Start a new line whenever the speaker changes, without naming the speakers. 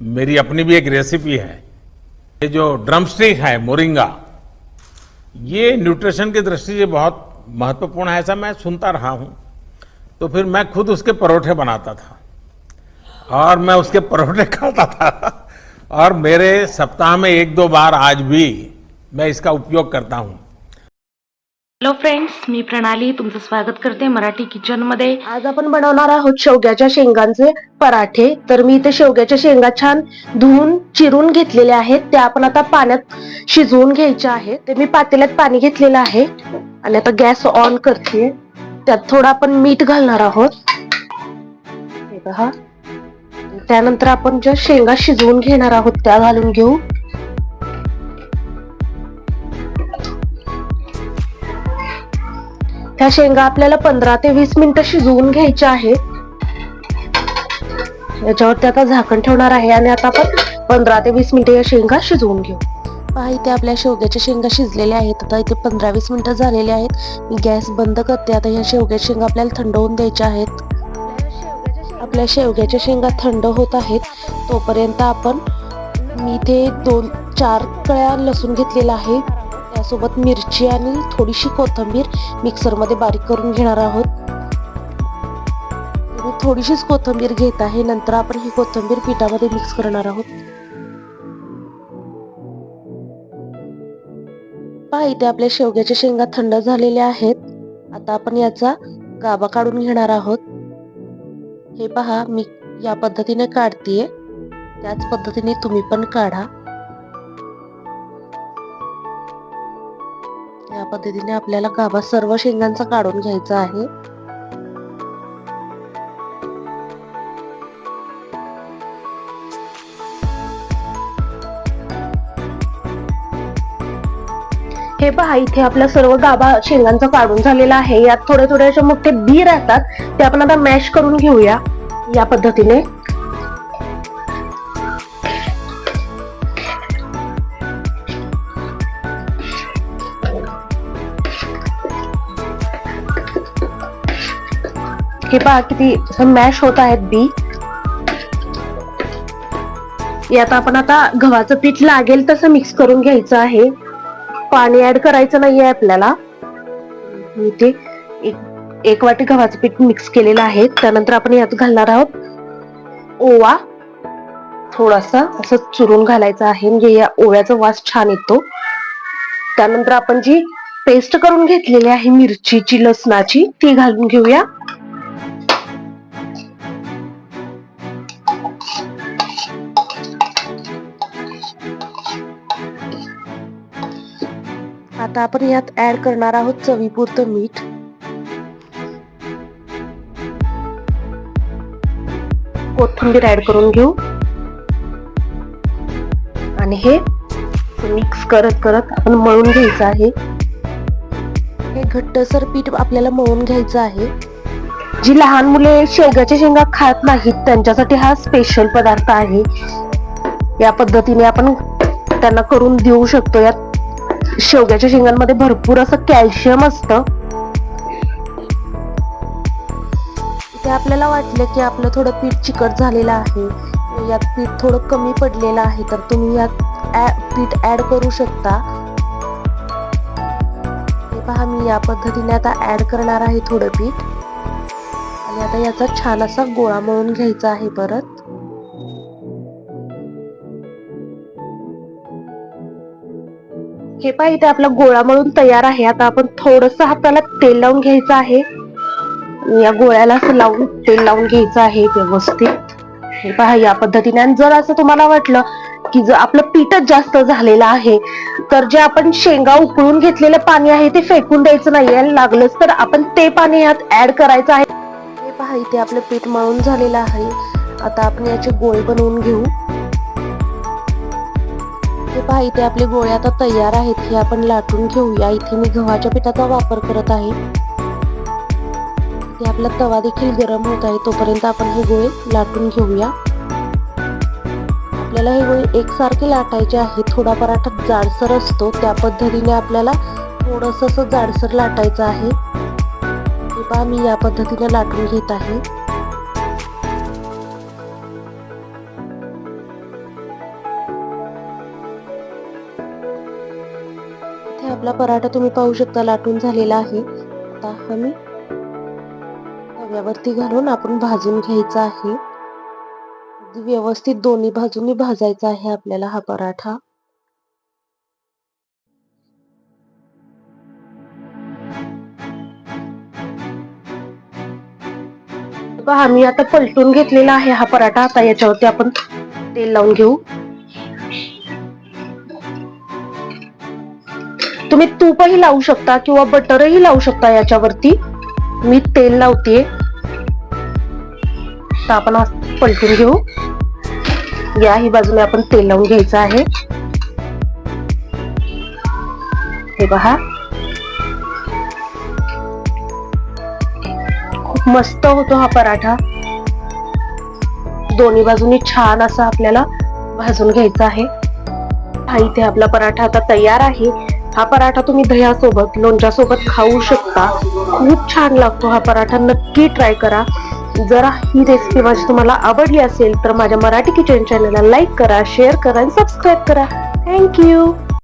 मेरी अपनी भी एक रेसिपी है। ये जो ड्रमस्टिक है मोरिंगा, ये न्यूट्रिशन की दृष्टि से बहुत महत्वपूर्ण है, ऐसा मैं सुनता रहा हूं। तो फिर मैं खुद उसके परोठे बनाता था और मैं उसके परोठे खाता था और मेरे सप्ताह में 1-2 बार आज भी मैं इसका उपयोग करता हूं।
हॅलो फ्रेंड्स, मी प्रणाली तुमचं स्वागत करते मराठी किचन मध्ये।
आज आपण बनवणार आहोत शेवग्याच्या शेंगांचे पराठे। तर मी इथे शेवग्याच्या शेंगा छान धुवून चिरून घेतलेल्या आहेत, त्या आपण आता पाण्यात शिजवून घ्यायच्या आहेत। ते मी पातेल्यात पाणी घेतलेलं आहे आणि आता गॅस ऑन करते। त्यात थोडं आपण मीठ घालणार आहोत, हे पहा। त्यानंतर आपण ज्या शेंगा शिजवून घेणार आहोत त्या घालून घेऊ। ह्या शेंगा आपल्याला 15 ते 20 मिनिटं शिजवून घ्यायच्या आहेत। याच्यावरती आता झाकण ठेवणार आहे आणि आता आपण 15 ते 20 मिनिटं या शेंगा शिजवून घेऊ। पहा, इथे आपल्या शेवग्याच्या शेंगा शिजलेल्या आहेत। आता इथे 15-20 मिनिटं झालेले आहेत। मी गॅस बंद करते। आता ह्या शेवग्याच्या शेंगा आपल्याला थंड होऊन द्यायच्या आहेत। आपल्या शेवग्याच्या शेंगा थंड होत आहेत, तोपर्यंत मी इथे 2-4 कळ्या लसूण घेतलेला आहे, त्यासोबत मिरची आणि थोडीशी कोथिंबीर मिक्सर मध्ये बारीक करून घेणार आहोत। मी थोडीशीच कोथिंबीर घेत आहे, नंतर आपण ही कोथिंबीर पिठामध्ये मिक्स करणार आहोत। पहा, इथे आपल्या शेवग्याच्या शेंगा थंड झालेल्या आहेत। आता आपण याचा गाभा काढून घेणार आहोत। हे पहा, मी या पद्धतीने काढतेय, त्याच पद्धतीने तुम्ही पण काढा। या पद्धतीने आपल्याला गाभा सर्व शेंगांचा काढून घ्यायचा आहे। हे पहा, इथे आपला सर्व गाभा शेंगांचा काढून झालेला आहे। यात थोडे थोडे असे मोठे बी राहतात, ते आपण आता मॅश करून घेऊया या पद्धतीने। हे पहा, किती मॅश होत आहेत बी। यात आपण आता गव्हाचं पीठ लागेल तसं मिक्स करून घ्यायचं आहे, पाणी ऍड करायचं नाहीये आपल्याला। इथे एक वाटी गव्हाचं पीठ मिक्स केलेलं आहे। त्यानंतर आपण यात घालणार आहोत ओवा, थोडासा असं चुरून घालायचा आहे, म्हणजे या ओव्याचा वास छान येतो। त्यानंतर आपण जी पेस्ट करून घेतलेली आहे मिरचीची, लसणाची, ती घालून घेऊया। आता आपण यात ऍड करणार आहोत चवीपुरतं मीठ, कोथिंबीर ऍड करून घेऊ आणि हे मिक्स करत करत आपण मळून घ्यायचं आहे। हे घट्टसर पीठ आपल्याला मळून घ्यायचं आहे। जी लहान मुले शेवग्याच्या शेंगा खात नाहीत त्यांच्यासाठी हा स्पेशल पदार्थ आहे। या पद्धतीने आपण त्यांना करून देऊ शकतो। यात शेवग्याच्या शेंगांमध्ये भरपूर असं कॅल्शियम असतं। इथे आपल्याला वाटलं की आपलं थोडं पीठ चिकट झालेलं आहे, यात पीठ थोडं कमी पडलेलं आहे, तर तुम्ही यात पीठ ऍड करू शकता। हे पहा, मी या पद्धतीने आता ऍड करणार आहे थोडं पीठ आणि आता याचा छान असा गोळा मळून घ्यायचा आहे परत। हे पहा, इथे आपला गोळा मळून तयार आहे। आता आपण थोडंसं हाताला तेल लावून घ्यायचं आहे, या गोळ्याला असं लावून तेल लावून घ्यायचं आहे व्यवस्थित। हे पहा, या पद्धतीने। आणि जर असं तुम्हाला वाटलं की जर आपलं पीठच जास्त झालेलं आहे, तर जे आपण शेंगा उकळून घेतलेलं पाणी आहे ते फेकून द्यायचं नाहीये, लागलंच तर आपण ते पाणी यात ऍड करायचं आहे। हे पहा, इथे आपलं पीठ मळून झालेलं आहे। आता आपण याचे गोळे बनवून घेऊ। हे पहा, इथे आपले गोळे आता तयार आहेत, हे आपण लाटून घेऊया। इथे मी गव्हाच्या पिठाचा वापर करत आहे। इथे आपला तवा देखील गरम होत आहे, तोपर्यंत आपण हे गोळे लाटून घेऊया। आपल्याला हे गोळे एकसारखे लाटायचे आहे। थोडा पराठा जाडसर असतो, त्या पद्धतीने आपल्याला थोडंसं असं जाडसर लाटायचं आहे। हे पहा, मी या पद्धतीने लाटून घेत आहे। आपला पराठा तुम्ही पाहू शकता लाटून झालेला आहे. आता आम्ही तव्यावरती घालून आपण भाजून घ्यायचा आहे. अगदी व्यवस्थित दोन्ही बाजूंनी भाजायचा आहे आपल्याला हा पराठा. पहा मी आता पलटून घेतलेला आहे हा पराठा. आता याच्यावरती आपण तेल लावून घेऊ. तुम्ही तूपही लावू शकता किंवा बटरही लावू शकता याच्यावरती. मी तेल लावते. तर आपण पलटून घेऊ. याही बाजूने आपण तेल लावून घ्यायचं आहे. हे पहा खूप मस्त होतो हा पराठा. दोन्ही बाजूनी छान असा आपल्याला भाजून घ्यायचा आहे. हा इथे आपला पराठा आता तयार आहे. हा पराठा तुम्ही दह्यासोबत लोणच्यासोबत खाऊ शकता. खूप छान लागतो हा पराठा. नक्की ट्राय करा. जर ही रेसिपी माझी तुम्हाला आवडली असेल तर माझ्या मराठी किचन चॅनलला लाईक करा, शेअर करा आणि सबस्क्राईब करा. थँक्यू.